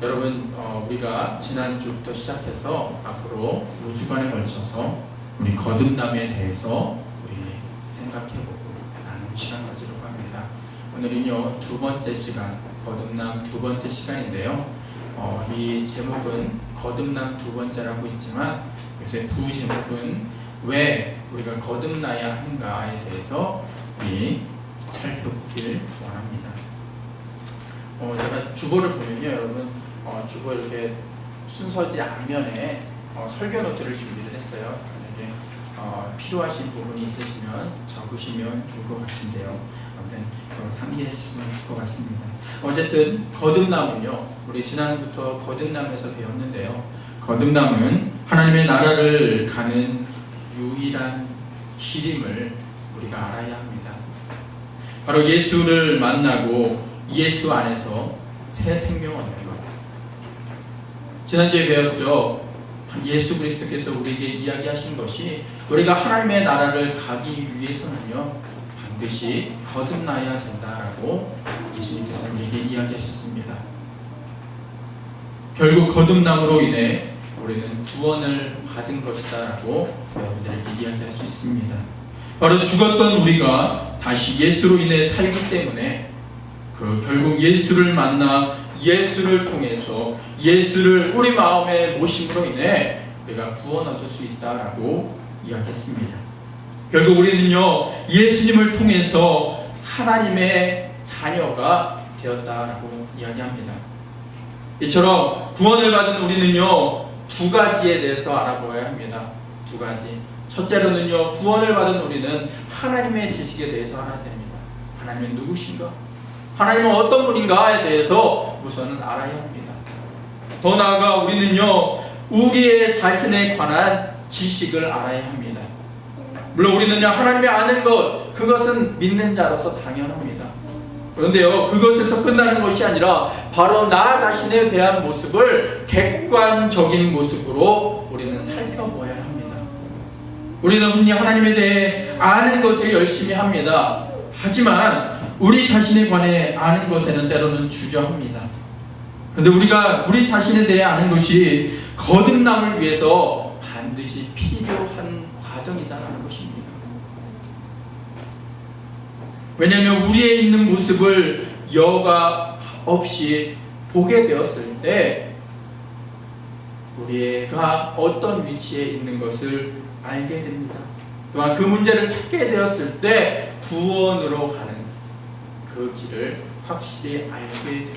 여러분, 우리가 지난주부터 시작해서 앞으로 5주간에 걸쳐서 우리 거듭남에 대해서 우리 생각해보고 나누는 시간 가지려고 합니다. 오늘은요, 두 번째 시간, 거듭남 두 번째 시간인데요. 이 제목은 거듭남 두 번째라고 있지만, 그래서 부제목은 왜 우리가 거듭나야 하는가에 대해서 우리 살펴보길 원합니다. 제가 주보를 보면요, 여러분, 주보 이렇게 순서지 앞면에 설교 노트를 준비를 했어요. 만약에 필요하신 부분이 있으시면 적으시면 좋을 것 같은데요. 아무튼 상의했으면 좋을 것 같습니다. 어쨌든 거듭남은요, 우리 지난부터 거듭남에서 배웠는데요. 거듭남은 하나님의 나라를 가는 유일한 길임을 우리가 알아야 합니다. 바로 예수를 만나고 예수 안에서 새 생명 얻는 것. 지난주에 배웠죠. 예수 그리스도께서 우리에게 이야기하신 것이 우리가 하나님의 나라를 가기 위해서는요, 반드시 거듭나야 된다라고 예수님께서 우리에게 이야기하셨습니다. 결국 거듭남으로 인해 우리는 구원을 받은 것이다라고 여러분들에게 이야기할 수 있습니다. 바로 죽었던 우리가 다시 예수로 인해 살기 때문에 결국 예수를 만나 예수를 통해서 예수를 우리 마음에 모심으로 인해 우리가 구원 얻을 수 있다라고 이야기했습니다. 결국 우리는요, 예수님을 통해서 하나님의 자녀가 되었다라고 이야기합니다. 이처럼 구원을 받은 우리는요, 두 가지에 대해서 알아보아야 합니다. 두 가지. 첫째로는요, 구원을 받은 우리는 하나님의 지식에 대해서 알아야 됩니다. 하나님은 누구신가? 하나님은 어떤 분인가에 대해서 우선은 알아야 합니다. 더 나아가 우리는요, 우리의 자신에 관한 지식을 알아야 합니다. 물론 우리는요, 하나님의 아는 것, 그것은 믿는 자로서 당연합니다. 그런데요, 그것에서 끝나는 것이 아니라 바로 나 자신에 대한 모습을 객관적인 모습으로 우리는 살펴보아야 합니다. 우리는 흔히 하나님에 대해 아는 것에 열심히 합니다. 하지만 우리 자신에 관해 아는 것에는 때로는 주저합니다. 그런데 우리가 우리 자신에 대해 아는 것이 거듭남을 위해서 반드시 필요한 과정이다라는 것입니다. 왜냐하면 우리에 있는 모습을 여과 없이 보게 되었을 때 우리가 어떤 위치에 있는 것을 알게 됩니다. 또한 그 문제를 찾게 되었을 때 구원으로 가는 그 길을 확실히 알게 됩니다.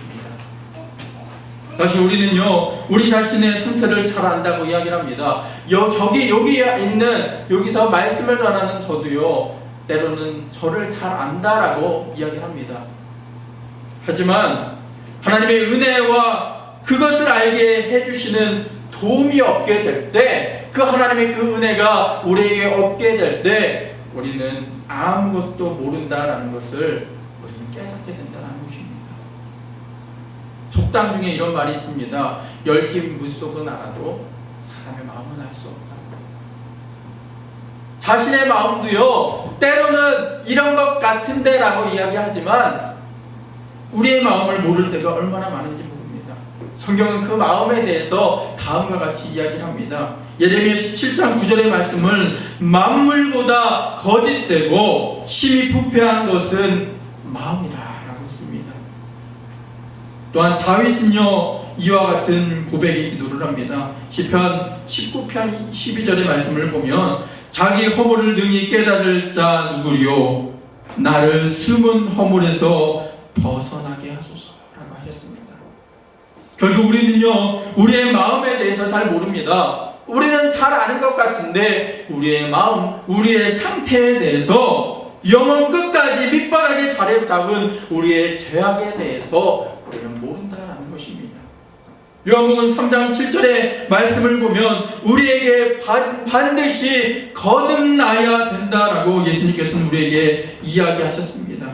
다시 우리는요, 우리 자신의 상태를 잘 안다고 이야기를 합니다. 여기에 있는, 여기서 말씀을 전하는 저도요, 때로는 저를 잘 안다라고 이야기를 합니다. 하지만 하나님의 은혜와 그것을 알게 해주시는 도움이 없게 될 때, 그 하나님의 그 은혜가 우리에게 없게 될 때 우리는 아무것도 모른다라는 것을 우리는 깨닫게 된다는 것입니다. 속담 중에 이런 말이 있습니다. 얽힌 물속은 알아도 사람의 마음은 알 수 없다. 자신의 마음도요, 때로는 이런 것 같은데 라고 이야기하지만 우리의 마음을 모를 때가 얼마나 많은지 모릅니다. 성경은 그 마음에 대해서 다음과 같이 이야기를 합니다. 예레미야 17장 9절의 말씀을 만물보다 거짓되고 심히 부패한 것은 마음이라 라고 했습니다. 또한 다윗은요, 이와 같은 고백의 기도를 합니다. 시편 19편 12절의 말씀을 보면 자기 허물을 능히 깨달을 자 누구리요, 나를 숨은 허물에서 벗어나게 하소서라고 하셨습니다. 결국 우리는요, 우리의 마음에 대해서 잘 모릅니다. 우리는 잘 아는 것 같은데 우리의 마음, 우리의 상태에 대해서 영혼 끝까지 밑바닥에 자리 잡은 우리의 죄악에 대해서 우리는 모른다라는 것입니다. 요한복음 3장 7절의 말씀을 보면 우리에게 반드시 거듭나야 된다라고 예수님께서는 우리에게 이야기하셨습니다.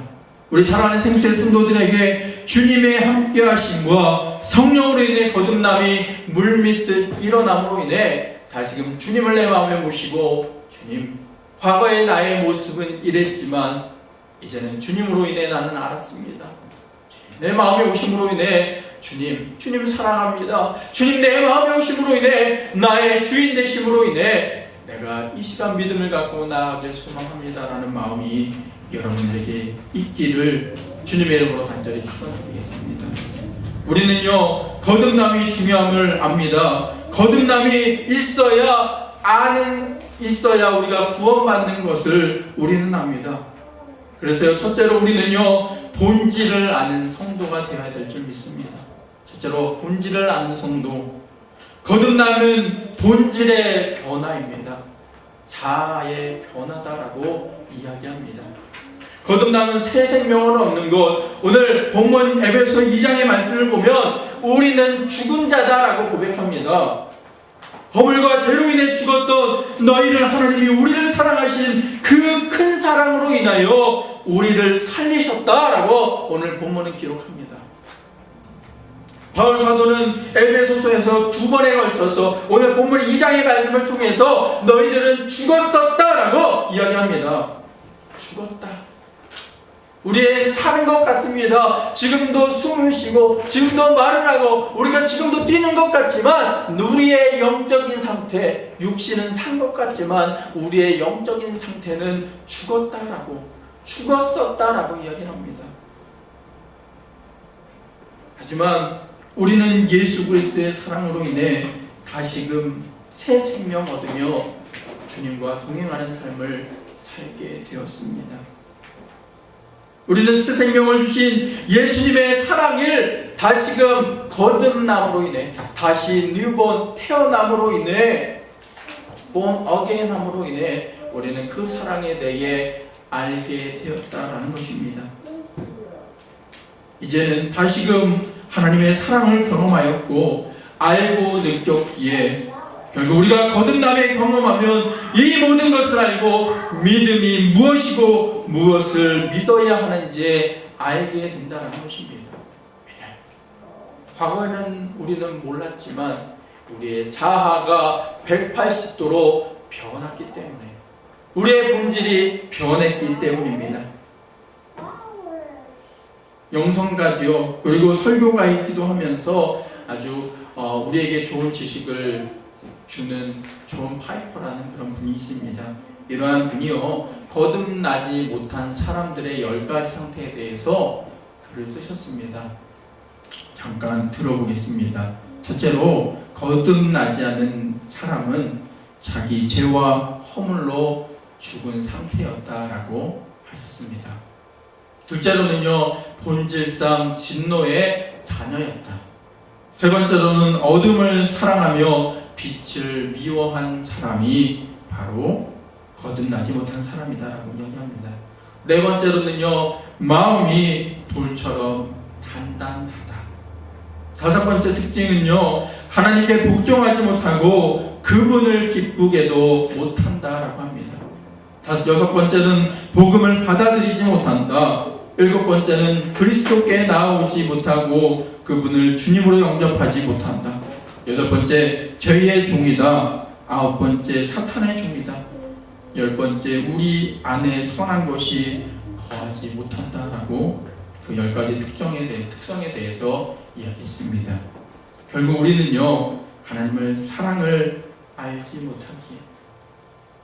우리 사랑하는 생수의 성도들에게 주님의 함께하심과 성령으로 인해 거듭남이 물밀듯 일어남으로 인해 다시금 주님을 내 마음에 모시고, 주님, 과거의 나의 모습은 이랬지만 이제는 주님으로 인해 나는 알았습니다. 내 마음에 오심으로 인해 주님 사랑합니다. 주님 내 마음에 오심으로 인해 나의 주인 되심으로 인해 내가 이 시간 믿음을 갖고 나아가길 소망합니다라는 마음이 여러분들에게 있기를 주님의 이름으로 간절히 축원드리겠습니다. 우리는요 거듭남이 중요함을 압니다. 거듭남이 있어야 우리가 구원받는 것을 우리는 압니다. 그래서요 첫째로 우리는요 본질을 아는 성도가 되어야 될 줄 믿습니다. 첫째로 본질을 아는 성도. 거듭남은 본질의 변화입니다. 자아의 변화다라고 이야기합니다. 거듭남은 새 생명을 얻는 것. 오늘 본문 에베소 2장의 말씀을 보면 우리는 죽은 자다라고 고백합니다. 허물과 죄로 인해 죽었던 너희를 하나님이 우리를 사랑하신 그 큰 사랑으로 인하여 우리를 살리셨다라고 오늘 본문은 기록합니다. 바울 사도는 에베소서에서 두 번에 걸쳐서 오늘 본문 2장의 말씀을 통해서 너희들은 죽었었다라고 이야기합니다. 죽었다. 우리의 사는 것 같습니다. 지금도 숨을 쉬고 지금도 말을 하고 우리가 지금도 뛰는 것 같지만 우리의 영적인 상태, 육신은 산 것 같지만 우리의 영적인 상태는 죽었었다라고 이야기를 합니다. 하지만 우리는 예수 그리스도의 사랑으로 인해 다시금 새 생명 얻으며 주님과 동행하는 삶을 살게 되었습니다. 우리는 새 생명을 주신 예수님의 사랑을 다시금 거듭남으로 인해 다시 뉴본 태어남으로 인해 born again함으로 인해 우리는 그 사랑에 대해 알게 되었다라는 것입니다. 이제는 다시금 하나님의 사랑을 경험하였고 알고 느꼈기에 결국 우리가 거듭남에 경험하면 이 모든 것을 알고 믿음이 무엇이고 무엇을 믿어야 하는지 알게 된다는 것입니다. 과거에는 우리는 몰랐지만 우리의 자아가 180도로 변했기 때문에 우리의 본질이 변했기 때문입니다. 영성가지요 그리고 설교가이기도 하면서 아주 우리에게 좋은 지식을 주는 존 파이퍼라는 그런 분이 있습니다. 이러한 분이요 거듭나지 못한 사람들의 10가지 상태에 대해서 글을 쓰셨습니다. 잠깐 들어보겠습니다. 첫째로 거듭나지 않은 사람은 자기 죄와 허물로 죽은 상태였다라고 하셨습니다. 둘째로는요 본질상 진노의 자녀였다. 세 번째로는 어둠을 사랑하며 빛을 미워한 사람이 바로 거듭나지 못한 사람이다라고 이야기합니다. 네 번째로는요 마음이 돌처럼 단단하다. 다섯 번째 특징은요 하나님께 복종하지 못하고 그분을 기쁘게도 못한다라고 합니다. 여섯 번째는 복음을 받아들이지 못한다. 일곱 번째는 그리스도께 나아오지 못하고 그분을 주님으로 영접하지 못한다. 여덟 번째 죄의 종이다. 아홉 번째 사탄의 종이다. 열 번째 우리 안에 선한 것이 거하지 못한다라고 그 10가지 특성에 대해서 이야기했습니다. 결국 우리는요 하나님을 사랑을 알지 못하기에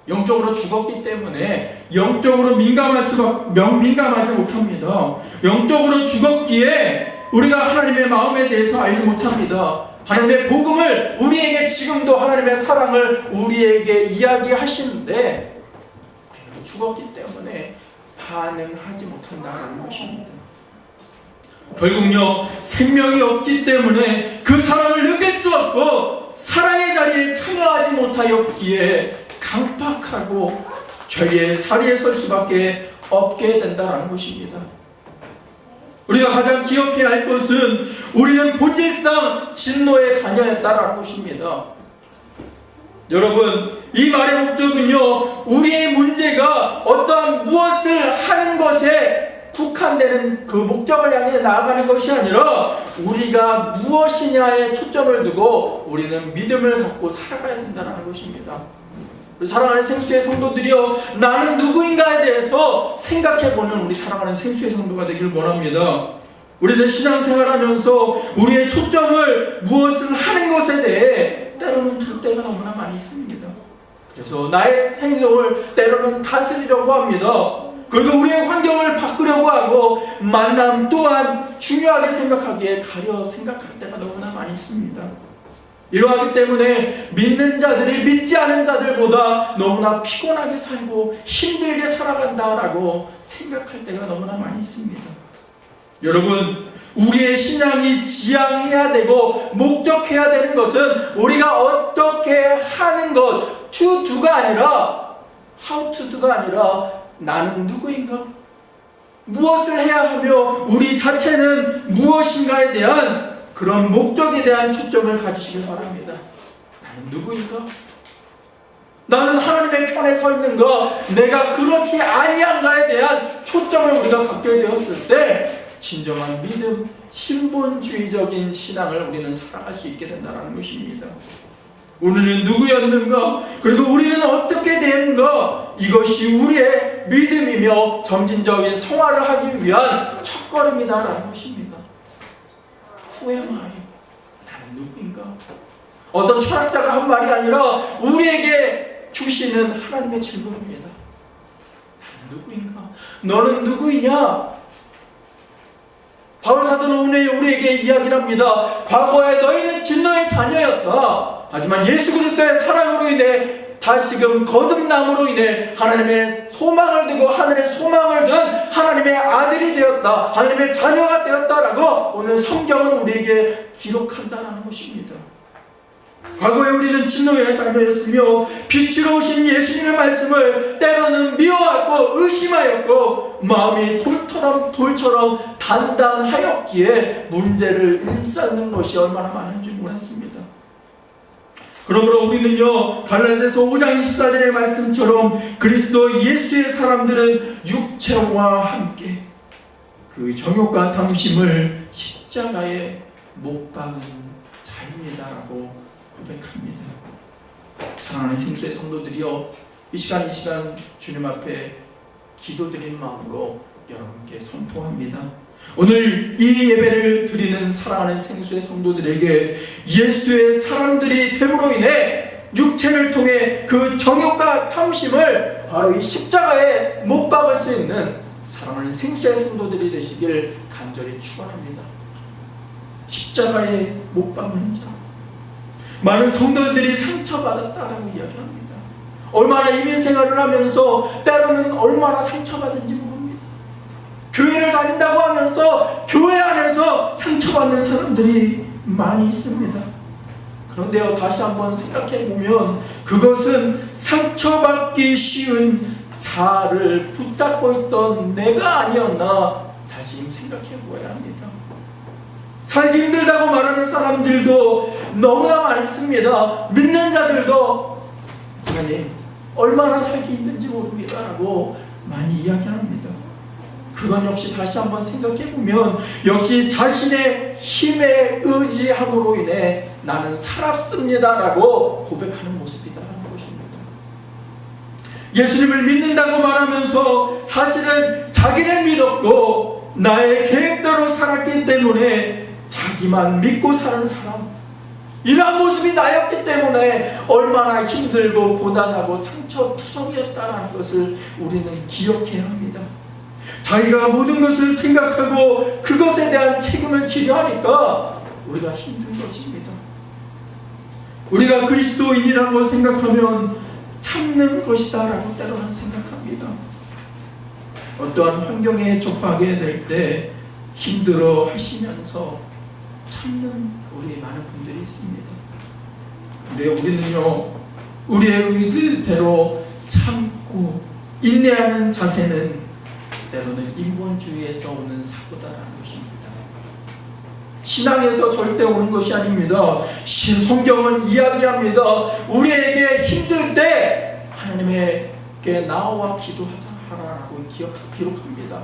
영적으로 죽었기 때문에 영적으로 민감하지 못합니다. 영적으로 죽었기에 우리가 하나님의 마음에 대해서 알지 못합니다. 하나님의 복음을 우리에게 지금도 하나님의 사랑을 우리에게 이야기하시는데 죽었기 때문에 반응하지 못한다는 것입니다. 결국요 생명이 없기 때문에 그 사랑을 느낄 수 없고 사랑의 자리에 참여하지 못하였기에 강팍하고 죄의 자리에 설 수밖에 없게 된다는 것입니다. 우리가 가장 기억해야 할 것은 우리는 본질상 진노의 자녀였다라는 것입니다. 여러분 이 말의 목적은요 우리의 문제가 어떠한 무엇을 하는 것에 국한되는 그 목적을 향해 나아가는 것이 아니라 우리가 무엇이냐에 초점을 두고 우리는 믿음을 갖고 살아가야 된다는 것입니다. 사랑하는 생수의 성도들이여 나는 누구인가에 대해서 생각해보는 우리 사랑하는 생수의 성도가 되기를 원합니다. 우리는 신앙생활하면서 우리의 초점을 무엇을 하는 것에 대해 때로는 둘 때가 너무나 많이 있습니다. 그래서 나의 행동을 때로는 다스리려고 합니다. 그리고 우리의 환경을 바꾸려고 하고 만남 또한 중요하게 생각하기에 가려 생각할 때가 너무나 많이 있습니다. 이러하기 때문에 믿는 자들이 믿지 않은 자들보다 너무나 피곤하게 살고 힘들게 살아간다라고 생각할 때가 너무나 많이 있습니다. 여러분, 우리의 신앙이 지향해야 되고 목적해야 되는 것은 우리가 어떻게 하는 것, to do가 아니라 how to do가 아니라 나는 누구인가? 무엇을 해야 하며 우리 자체는 무엇인가에 대한 그런 목적에 대한 초점을 가지시길 바랍니다. 나는 누구인가? 나는 하나님의 편에 서 있는가? 내가 그렇지 아니한가에 대한 초점을 우리가 갖게 되었을 때 진정한 믿음, 신본주의적인 신앙을 우리는 살아갈 수 있게 된다는 것입니다. 우리는 누구였는가? 그리고 우리는 어떻게 되는가? 이것이 우리의 믿음이며 점진적인 성화를 하기 위한 첫걸음이다라는 것입니다. Who am I? 나는 누구인가? 어떤 철학자가 한 말이 아니라 우리에게 주시는 하나님의 질문입니다. 나는 누구인가? 너는 누구이냐? 바울 사도는 오늘 우리에게 이야기를 합니다. 과거에 너희는 진노의 자녀였다. 하지만 예수 그리스도의 사랑으로 인해 다시금 거듭남으로 인해 하나님의 소망을 두고 하늘의 소망을 둔 하나님의 아들이 되었다. 하나님의 자녀가 되었다라고 오늘 성경은 우리에게 기록한다라는 것입니다. 과거에 우리는 진노의 자녀였으며 빛으로 오신 예수님의 말씀을 때로는 미워하고 의심하였고 마음이 돌처럼 단단하였기에 문제를 일삼는 것이 얼마나 많은지 몰랐습니다. 그러므로 우리는요, 갈라디아서 5장 24절의 말씀처럼 그리스도 예수의 사람들은 육체와 함께 그 정욕과 탐심을 십자가에 못 박은 자입니다라고 고백합니다. 사랑하는 생수의 성도들이여, 이 시간 주님 앞에 기도드리는 마음으로 여러분께 선포합니다. 오늘 이 예배를 드리는 사랑하는 생수의 성도들에게 예수의 사람들이 됨으로 인해 육체를 통해 그 정욕과 탐심을 바로 이 십자가에 못 박을 수 있는 사랑하는 생수의 성도들이 되시길 간절히 축원합니다. 십자가에 못 박는 자, 많은 성도들이 상처받았다라고 이야기합니다. 얼마나 이민 생활을 하면서 때로는 얼마나 상처받은지 모릅니다. 교회를 다닌다고 하면서 교회 안에서 상처받는 사람들이 많이 있습니다. 그런데요, 다시 한번 생각해보면 그것은 상처받기 쉬운 자를 붙잡고 있던 내가 아니었나 다시 생각해보아야 합니다. 살기 힘들다고 말하는 사람들도 너무나 많습니다. 믿는 자들도 목사님 얼마나 살기 힘든지 모릅니다 라고 많이 이야기합니다. 그건 역시 다시 한번 생각해보면 역시 자신의 힘에 의지함으로 인해 나는 살았습니다 라고 고백하는 모습이다라는 것입니다. 예수님을 믿는다고 말하면서 사실은 자기를 믿었고 나의 계획대로 살았기 때문에 자기만 믿고 사는 사람, 이러한 모습이 나였기 때문에 얼마나 힘들고 고단하고 상처투성이었다는 것을 우리는 기억해야 합니다. 자기가 모든 것을 생각하고 그것에 대한 책임을 지려 하니까 우리가 힘든 것입니다. 우리가 그리스도인이라고 생각하면 참는 것이다 라고 때로는 생각합니다. 어떠한 환경에 접하게 될 때 힘들어 하시면서 참는 우리 많은 분들이 있습니다. 근데 우리는요, 우리의 의지대로 참고 인내하는 자세는 때로는 인본주의에서 오는 사고다라는 것입니다. 신앙에서 절대 오는 것이 아닙니다. 성경은 이야기합니다. 우리에게 힘들 때 하나님께 나와 기도하라라고 기록합니다.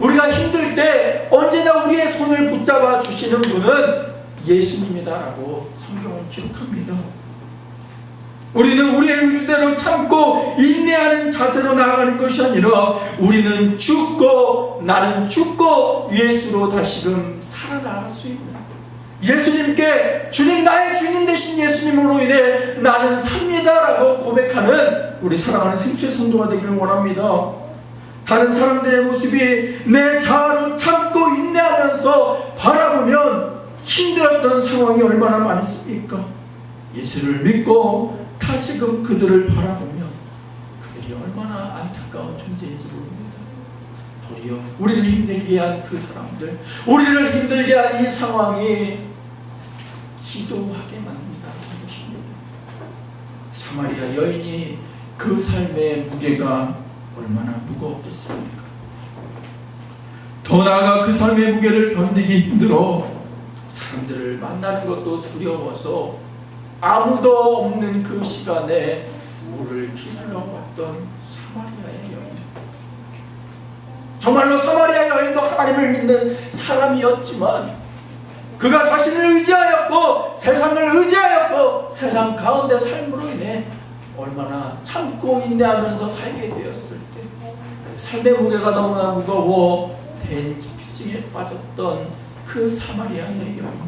우리가 힘들 때 언제나 우리의 손을 붙잡아 주시는 분은 예수님이다라고 성경은 기록합니다. 우리는 우리의 의지대로 참고 인내하는 자세로 나아가는 것이 아니라 우리는 죽고 나는 죽고 예수로 다시금 살아나갈 수 있는, 예수님께 주님, 나의 주님 되신 예수님으로 인해 나는 삽니다라고 고백하는 우리 사랑하는 생수의 성도가 되기를 원합니다. 다른 사람들의 모습이 내 자아로 참고 인내하면서 바라보면 힘들었던 상황이 얼마나 많습니까? 예수를 믿고 다시금 그들을 바라보면 그들이 얼마나 안타까운 존재인지 모릅니다. 도리어 우리를 힘들게 한 그 사람들, 우리를 힘들게 한 이 상황이 기도하게 만든다는 것입니다. 사마리아 여인이 그 삶의 무게가 얼마나 무거웠겠습니까? 더 나아가 그 삶의 무게를 견디기 힘들어 사람들을 만나는 것도 두려워서 아무도 없는 그 시간에 물을 기다려 왔던 사마리아의 여인, 정말로 사마리아 여인도 하나님을 믿는 사람이었지만 그가 자신을 의지하였고 세상을 의지하였고 세상 가운데 삶으로 인해 얼마나 참고 인내하면서 살게 되었을 때 그 삶의 무게가 너무나 무거워 대인기피증에 빠졌던 그 사마리아의 여인,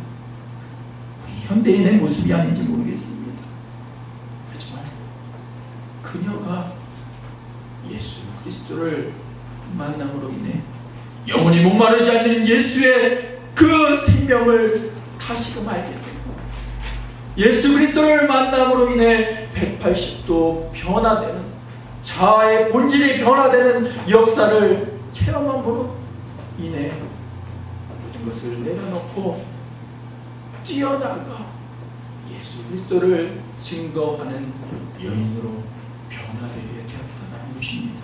우리 현대인의 모습이 아닌지 모르겠습니다. 하지만 그녀가 예수 그리스도를 만남으로 인해 영원히 목마르지 않는 예수의 그 생명을 다시금 알게 되고 예수 그리스도를 만남으로 인해 180도 변화되는, 자아의 본질이 변화되는 역사를 체험함으로 인해 모든 것을 내려놓고 뛰어나가 예수 그리스도를 증거하는 여인으로 변화되게 되었다는 것입니다.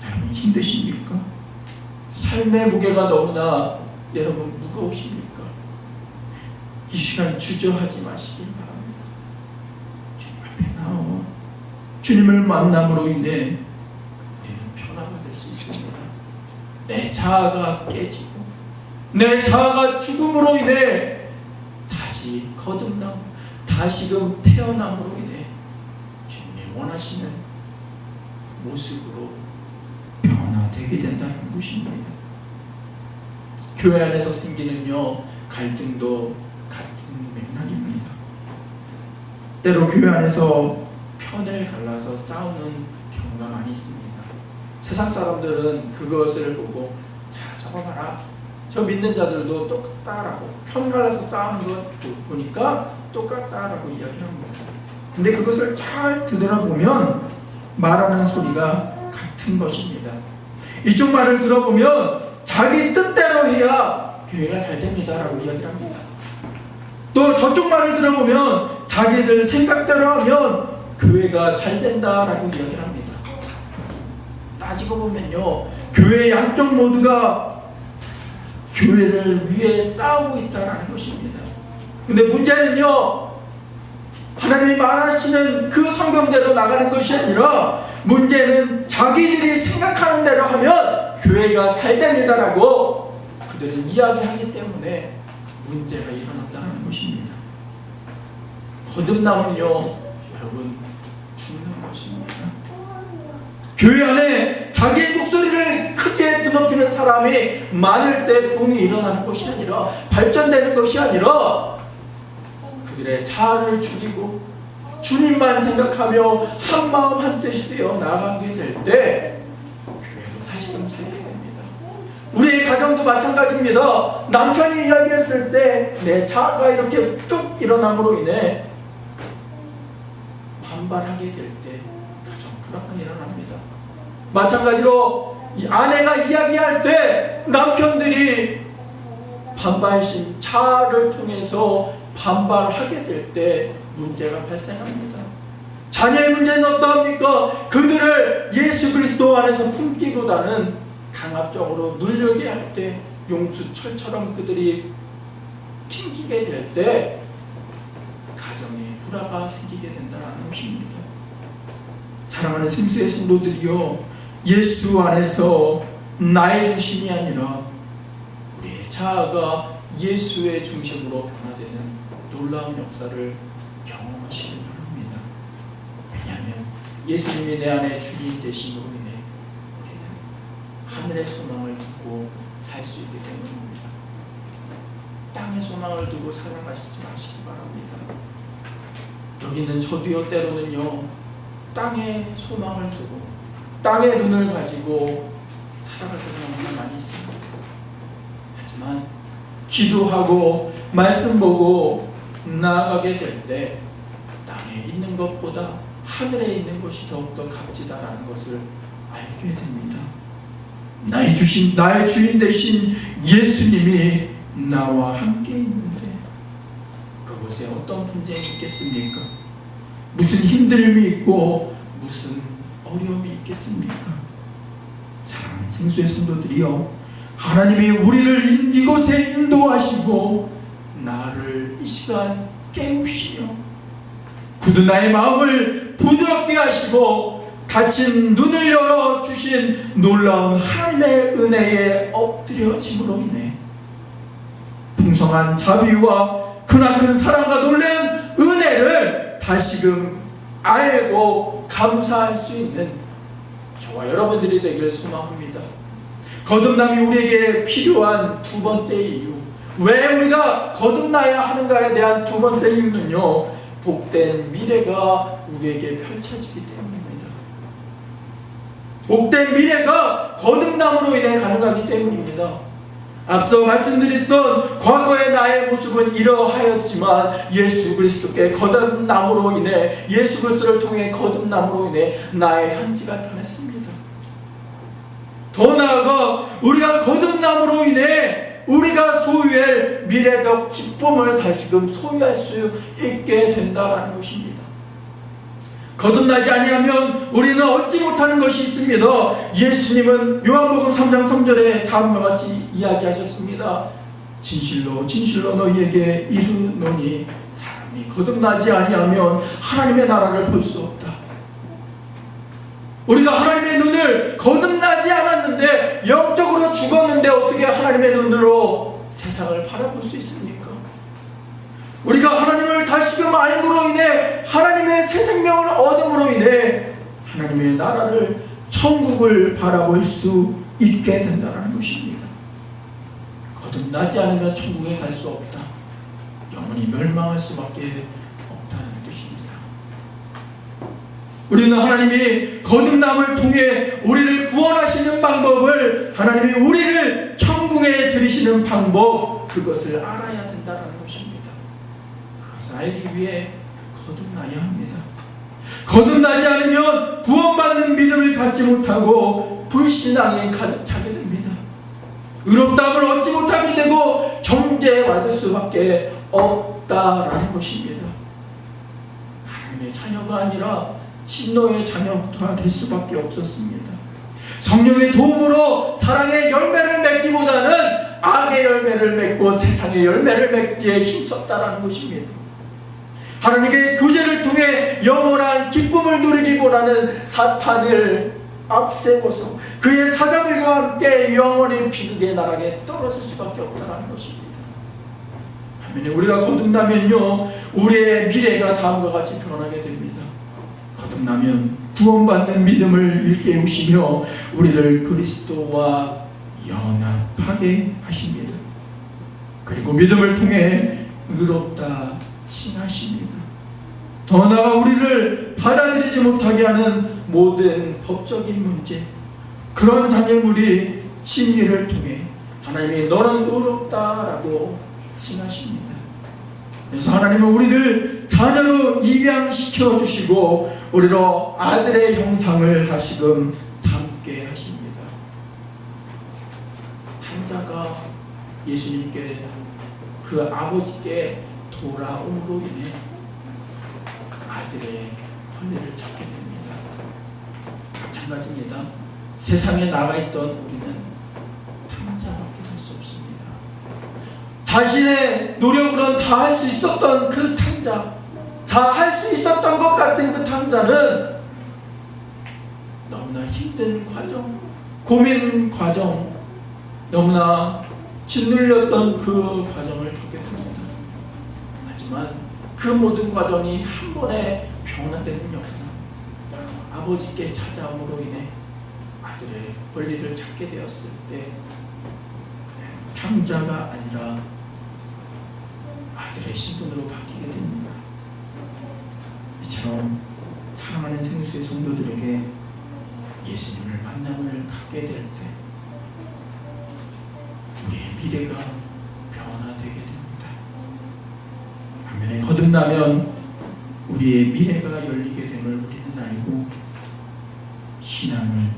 여러분 힘드십니까? 삶의 무게가 너무나 여러분 무거우십니까? 이 시간 주저하지 마시길 바랍니다. 주님 앞에 나와 주님을 만남으로 인해 우리는 변화가 될 수 있습니다. 내 자아가 깨지고 내 자아가 죽음으로 인해 다시 거듭남, 다시금 태어남으로 인해 주님이 원하시는 모습으로 변화되게 된다는 것입니다. 교회 안에서 생기는 갈등도 같은 맥락입니다. 때로 교회 안에서 편을 갈라서 싸우는 경우가 많이 있습니다. 세상 사람들은 그것을 보고 자, 저거 봐라, 저 믿는 자들도 똑같다라고, 편 갈라서 싸우는 것 보니까 똑같다라고 이야기를 합니다. 근데 그것을 잘 들여다보면 말하는 소리가 같은 것입니다. 이쪽 말을 들어보면 자기 뜻대로 해야 교회가 잘 됩니다라고 이야기를 합니다. 또 저쪽 말을 들어보면 자기들 생각대로 하면 교회가 잘 된다라고 이야기를 합니다. 따지고 보면요, 교회 양쪽 모두가 교회를 위해 싸우고 있다라는 것입니다. 근데 문제는요, 하나님이 말하시는 그 성경대로 나가는 것이 아니라 문제는 자기들이 생각하는 대로 하면 교회가 잘 됩니다라고 그들은 이야기하기 때문에 문제가 일어난다는 것입니다. 거듭남은요, 여러분, 죽는 것입니다. 교회 안에 자기의 목소리를 크게 드높이는 사람이 많을 때 부흥이 일어나는 것이 아니라, 발전되는 것이 아니라 그들의 자아를 죽이고 주님만 생각하며 한마음 한뜻이 되어 나아가게 될 때 교회도 다시금 살게 됩니다. 우리의 가정도 마찬가지입니다. 남편이 이야기했을 때 내 자아가 이렇게 쭉 일어남으로 인해 반발하게 될 때 가정 불화가 일어납니다. 마찬가지로 이 아내가 이야기할 때 남편들이 반발심, 자아를 통해서 반발하게 될 때 문제가 발생합니다. 자녀의 문제는 어떠합니까? 그들을 예수 그리스도 안에서 품기보다는 강압적으로 누르게 할 때 용수철처럼 그들이 튕기게 될 때 가정에 불화가 생기게 된다는 것입니다. 사랑하는 생수의 성도들이요, 예수 안에서 나의 중심이 아니라 우리의 자아가 예수의 중심으로 변화되는 놀라운 역사를 경험하시길 바랍니다. 예수님이 내 안에 주인 되심으로 인해 우리는 하늘의 소망을 두고 살 수 있기 때문입니다. 땅의 소망을 두고 살아가시지 마시기 바랍니다. 여기 있는 저도요, 때로는요, 땅의 소망을 두고 땅의 눈을 가지고 살아갈 때가 너무나 많이 있습니다. 하지만 기도하고 말씀 보고 나아가게 될 때 땅에 있는 것보다 하늘에 있는 것이 더욱더 값지다라는 것을 알게 됩니다. 나의 주인 되신 예수님이 나와 함께 있는데 그곳에 어떤 분쟁이 있겠습니까? 무슨 힘듦이 있고 무슨 어려움이 있겠습니까? 사랑하는 생수의 성도들이여, 하나님이 우리를 이곳에 인도하시고 나를 이 시간 깨우시며 굳은 나의 마음을 부드럽게 하시고 닫힌 눈을 열어 주신 놀라운 하나님의 은혜에 엎드려짐으로 인해 풍성한 자비와 크나큰 사랑과 놀라운 은혜를 다시금 알고 감사할 수 있는 저와 여러분들이 되기를 소망합니다. 거듭남이 우리에게 필요한 두 번째 이유, 왜 우리가 거듭나야 하는가에 대한 두 번째 이유는요, 복된 미래가 우리에게 펼쳐지기 때문입니다. 복된 미래가 거듭남으로 인해 가능하기 때문입니다. 앞서 말씀드렸던 과거의 나의 모습은 이러하였지만 예수 그리스도께 거듭남으로 인해, 예수 그리스도를 통해 거듭남으로 인해 나의 현지가 변했습니다. 더 나아가 우리가 거듭남으로 인해 우리가 소유할 미래적 기쁨을 다시금 소유할 수 있게 된다라는 것입니다. 거듭나지 아니하면 우리는 얻지 못하는 것이 있습니다. 예수님은 요한복음 3장 3절에 다음과 같이 이야기하셨습니다. 진실로 진실로 너희에게 이르노니 사람이 거듭나지 아니하면 하나님의 나라를 볼 수 없다. 우리가 하나님의 눈을 거듭나지 않았는데, 영적으로 죽었는데 어떻게 하나님의 눈으로 세상을 바라볼 수 있습니까? 우리가 하나님을 다시금 알므로 인해, 하나님의 새 생명을 얻음으로 인해 하나님의 나라를, 천국을 바라볼 수 있게 된다는 것입니다. 거듭나지 않으면 천국에 갈 수 없다. 영원히 멸망할 수밖에 없다는 뜻입니다. 우리는 하나님이 거듭남을 통해 우리를 구원하시는 방법을, 하나님이 우리를 천국에 들이시는 방법, 그것을 알아야 된다는 것입니다. 그것을 알기 위해 거듭나야 합니다. 거듭나지 않으면 구원받는 믿음을 갖지 못하고 불신앙이 가득 차게 됩니다. 의롭다함을 얻지 못하게 되고 정죄받을 수밖에 없다라는 것입니다. 하나님의 자녀가 아니라 진노의 자녀가 될 수밖에 없었습니다. 성령의 도움으로 사랑의 열매를 맺기보다는 악의 열매를 맺고 세상의 열매를 맺기에 힘썼다라는 것입니다. 하나님의 교제를 통해 영원한 기쁨을 누리기보다는 사탄을 앞세워서 그의 사자들과 함께 영원히 비극의 나락에 떨어질 수밖에 없다는 것입니다. 반면에 우리가 거듭나면요, 우리의 미래가 다음과 같이 변하게 됩니다. 거듭나면 구원받는 믿음을 일깨우시며 우리를 그리스도와 연합하게 하십니다. 그리고 믿음을 통해 의롭다 칭하십니다. 더 나아가 우리를 받아들이지 못하게 하는 모든 법적인 문제, 그런 장애물이 진리를 통해 하나님이 너는 의롭다라고 칭하십니다. 그래서 하나님은 우리를 자녀로 입양시켜 주시고 우리로 아들의 형상을 다시금 담게 하십니다. 탕자가 예수님께, 그 아버지께 돌아옴으로 인해 아들의 권리를 찾게 됩니다. 마찬가지입니다. 세상에 나가 있던 우리는 탕자밖에 될 수 없습니다. 자신의 노력으로는 다 할 수 있었던 그 탕자, 다 할 수 있었던 것 같은 그 탕자는 너무나 힘든 과정, 고민 과정, 너무나 짓눌렸던 그 과정을 겪게 됩니다. 하지만 그 모든 과정이 한 번에 변화되는 역사, 아버지께 찾아옴으로 인해 아들의 권리를 찾게 되었을 때 그는 탕자가 아니라 아들의 신분으로 바뀌게 됩니다. 이처럼 사랑하는 생수의 성도들에게 예수님을 만남을 갖게 될 때 우리의 미래가 변화되게 됩니다. 반면에 거듭나면 우리의 미래가 열리게 됨을 우리는 알고 신앙을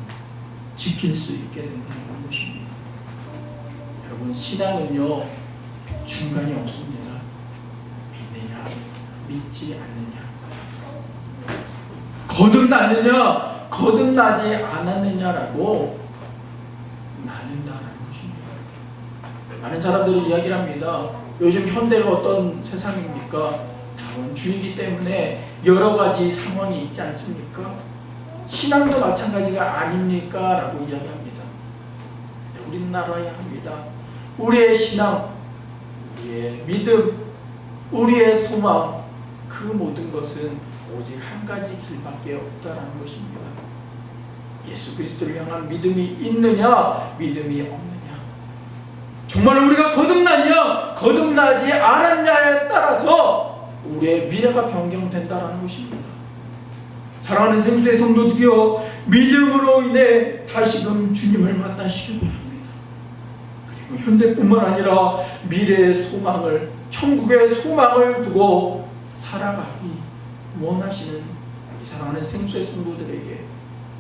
지킬 수 있게 된다는 것입니다. 여러분, 신앙은요 중간이 없습니다. 믿느냐 믿지 않느냐, 거듭났느냐 거듭나지 않았느냐라고 나눈다는 것입니다. 많은 사람들이 이야기를 합니다. 요즘 현대가 어떤 세상입니까? 다원주의이기 때문에 여러 가지 상황이 있지 않습니까? 신앙도 마찬가지가 아닙니까? 라고 이야기합니다. 우리는 알아야 합니다. 우리의 신앙, 우리의 믿음, 우리의 소망, 그 모든 것은 오직 한 가지 길밖에 없다라는 것입니다. 예수 그리스도를 향한 믿음이 있느냐, 믿음이 없느냐. 정말 우리가 거듭났냐, 거듭나지 않았냐에 따라서 우리의 미래가 변경된다라는 것입니다. 사랑하는 생수의 성도들이여, 믿음으로 인해 다시금 주님을 만나시길 바랍니다. 그리고 현재뿐만 아니라 미래의 소망을, 천국의 소망을 두고 살아가기 원하시는 우리 사랑하는 생수의 성도들에게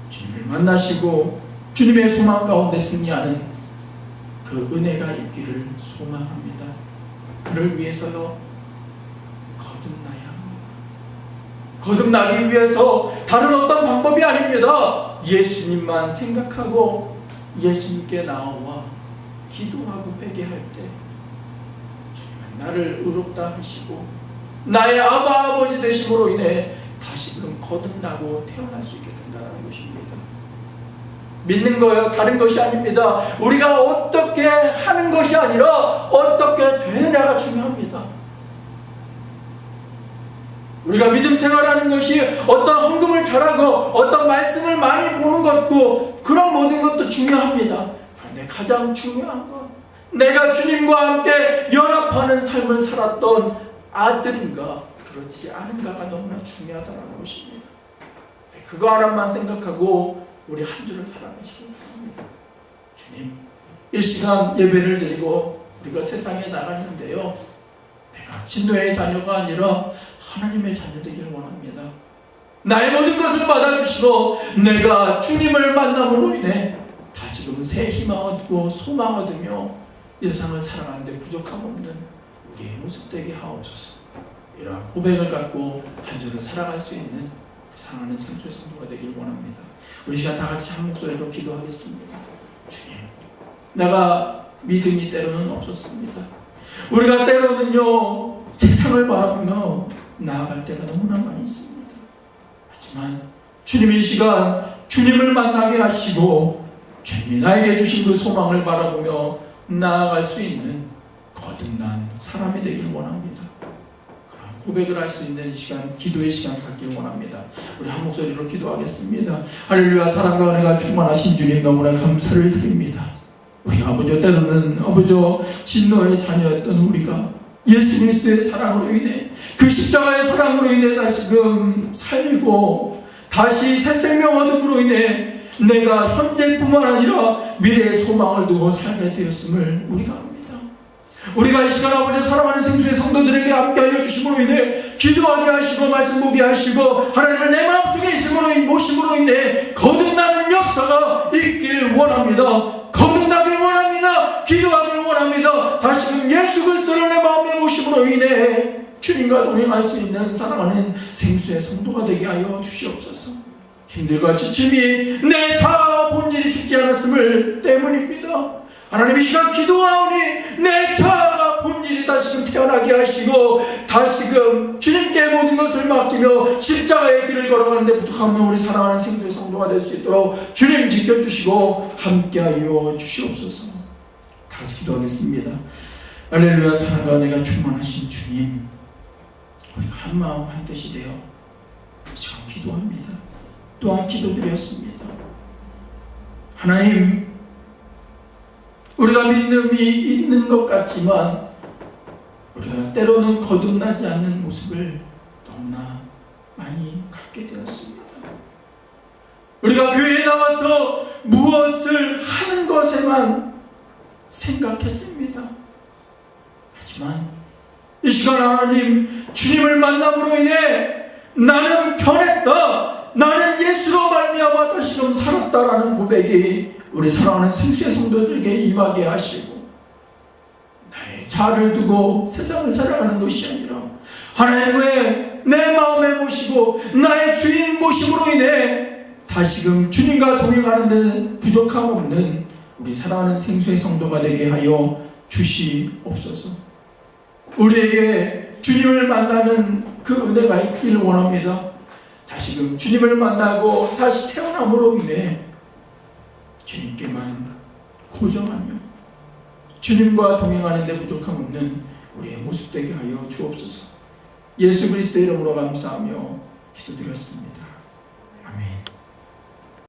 주님을 만나시고 주님의 소망 가운데 승리하는 그 은혜가 있기를 소망합니다. 그를 위해서요 거듭나야 합니다. 거듭나기 위해서 다른 어떤 방법이 아닙니다. 예수님만 생각하고 예수님께 나와 기도하고 회개할 때 주님은 나를 의롭다 하시고 나의 아버지 되심으로 인해 다시금 거듭나고 태어날 수 있게 된다는 것입니다. 믿는 거예요. 다른 것이 아닙니다. 우리가 어떻게 하는 것이 아니라 어떻게 되느냐가 중요합니다. 우리가 믿음 생활하는 것이 어떤 헌금을 잘하고 어떤 말씀을 많이 보는 것도, 그런 모든 것도 중요합니다. 그런데 가장 중요한 건 내가 주님과 함께 연합하는 삶을 살았던 아들인가 그렇지 않은가가 너무나 중요하다는 것입니다. 그거 하나만 생각하고 우리 한 주를 살아가시기 바랍니다. 주님, 이 시간 예배를 드리고 우리가 세상에 나갔는데요, 내가 진노의 자녀가 아니라 하나님의 자녀 되기를 원합니다. 나의 모든 것을 받아주시고 내가 주님을 만남으로 인해 다시금 새 희망 얻고 소망 얻으며 이 세상을 살아가는데 부족함 없는 우리의 모습 되게 하옵소서. 이러한 고백을 갖고 한 주를 살아갈 수 있는 사랑하는 생수의 성도가 되길 원합니다. 우리 시간 다 같이 한 목소리로 기도하겠습니다. 주님, 내가 믿음이 때로는 없었습니다. 우리가 때로는요 세상을 바라보며 나아갈 때가 너무나 많이 있습니다. 하지만 주님, 이 시간 주님을 만나게 하시고 주님이 나에게 주신 그 소망을 바라보며 나아갈 수 있는 거듭난 사람이 되길 원합니다. 그런 고백을 할 수 있는 이 시간, 기도의 시간 갖길 원합니다. 우리 한 목소리로 기도하겠습니다. 할렐루야. 사랑과 은혜가 충만하신 주님, 너무나 감사를 드립니다. 우리 아버지, 때로는 아버지 진노의 자녀였던 우리가 예수 그리스도의 사랑으로 인해, 그 십자가의 사랑으로 인해 다시금 살고 다시 새 생명 얻음으로 인해 내가 현재뿐만 아니라 미래의 소망을 두고 살게 되었음을 우리가 압니다. 우리가 이 시간 아버지 사랑하는 생수의 성도들에게 함께하여 주심으로 인해 기도하게 하시고 말씀 보게 하시고 하나님을 내 마음속에 모심으로 인해 거듭나는 역사가 있길 원합니다. 거듭나길 원합니다. 기도하길 원합니다. 다시금 예수 그리스도를 내 마음에 모심으로 인해 주님과 동행할 수 있는 사랑하는 생수의 성도가 되게 하여 주시옵소서. 힘들과 지침이 내 자아 본질이 죽지 않았음을 때문입니다. 하나님, 이 시간 기도하오니 내 자아가 본질이 다시금 태어나게 하시고 다시금 주님께 모든 것을 맡기며 십자가의 길을 걸어가는데 부족함은 우리 사랑하는 생수의 성도가 될 수 있도록 주님 지켜주시고 함께하여 주시옵소서. 다 같이 기도하겠습니다. 할렐루야. 사랑과 은혜가 충만하신 주님, 우리가 한마음 한뜻이 되어 지금 기도합니다. 또한 기도드렸습니다. 하나님, 우리가 믿음이 있는 것 같지만 우리가 때로는 거듭나지 않는 모습을 너무나 많이 갖게 되었습니다. 우리가 교회에 나와서 무엇을 하는 것에만 생각했습니다. 하지만 이 시간 하나님, 주님을 만남으로 인해 나는 변했다, 나는 예수로 말미암아 다시금 살았다라는 고백이 우리 사랑하는 생수의 성도들에게 임하게 하시고, 나의 자아를 두고 세상을 살아가는 것이 아니라 하나님의 내 마음에 모시고 나의 주인 모심으로 인해 다시금 주님과 동행하는 데 부족함 없는 우리 사랑하는 생수의 성도가 되게 하여 주시옵소서. 우리에게 주님을 만나는 그 은혜가 있기를 원합니다. 다시금 주님을 만나고 다시 태어남으로 인해 주님께만 고정하며 주님과 동행하는 데 부족함 없는 우리의 모습 되게 하여 주옵소서. 예수 그리스도의 이름으로 감사하며 기도드렸습니다.